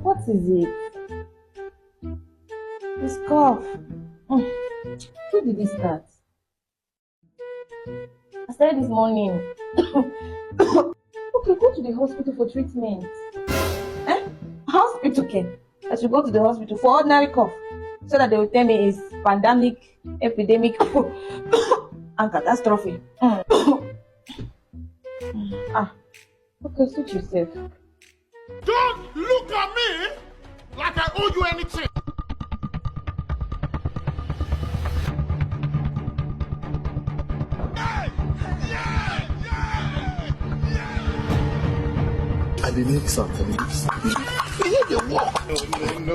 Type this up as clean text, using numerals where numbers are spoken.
What is it? This cough. Who did this start? I started this morning. Okay, go to the hospital for treatment. Eh? Hospital care. I should go to the hospital for ordinary cough so that they will tell me it's pandemic, epidemic, and catastrophe. Okay, suit yourself. Don't look at me like I owe you anything. I didn't need something. You need to walk. No.